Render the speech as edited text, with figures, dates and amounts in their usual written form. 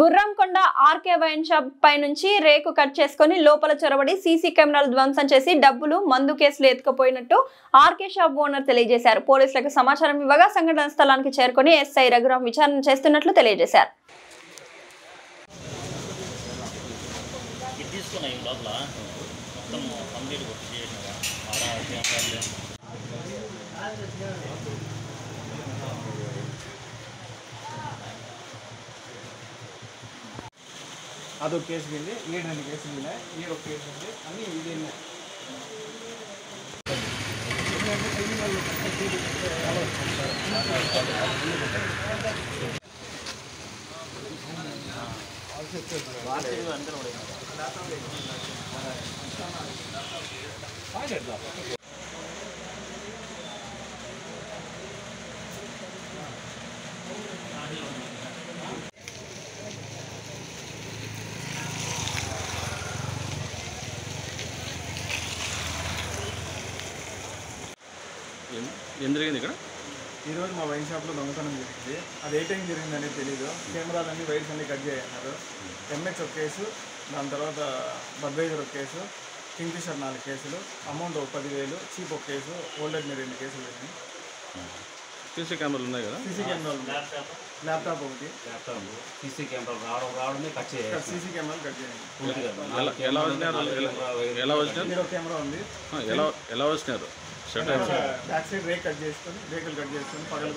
Gurramkonda RK wine shop పై నుంచి రేకు cut చేసుకుని లోపల చొరబడి సీసీ కెమెరాలు ధ్వంసం చేసి డబ్బులు మందు కేసులు ఎత్తుకుపోయినట్టు ఆర్కే షాప్ ఓనర్ తెలియజేశారు. పోలీసులకు సమాచారం ఇవ్వగా సంఘటన స్థలానికి చేరుకుని ఎస్ఐ రఘురాం విచారణ చేస్తున్నట్లు తెలియజేశారు. అదొక కేసు ఉంది, ఈ 2 కేసులు ఉన్నాయి, ఈ ఒక కేసు ఉంది, అన్నీ ఇది ఏం జరిగింది ఇక్కడ? ఈరోజు మా వైన్ షాప్లో దొంగతనం జరిగింది. అది ఏ టైం జరిగిందనేది తెలీదు. కెమెరాలన్నీ వైర్స్ అన్నీ కట్ చేయన్నారు. ఎంఎక్స్ ఒక కేసు, దాని తర్వాత బడ్వైజర్ ఒక కేసు, కింగ్ఫిషర్ 4 కేసులు, అమౌంట్ 10,000, చీప్ ఒక కేసు, ఓల్డెడ్ మీద 2 కేసులు ఉన్నాయి. సీసీ కెమెరాలు ఉన్నాయి కదా? సీసీ కెమెరాలు, ల్యాప్టాప్ ఒకటి, సీసీ కెమెరాలు రావడమే కట్ చేయాలి. సీసీ కెమెరాలు కట్ చేయండి. ఎలా వచ్చినారు? మీరు ఒక కెమెరా ఉంది, ఎలా వచ్చినారు? బ్యాక్ సైడ్ రేకులు కట్ చేసుకొని పగలు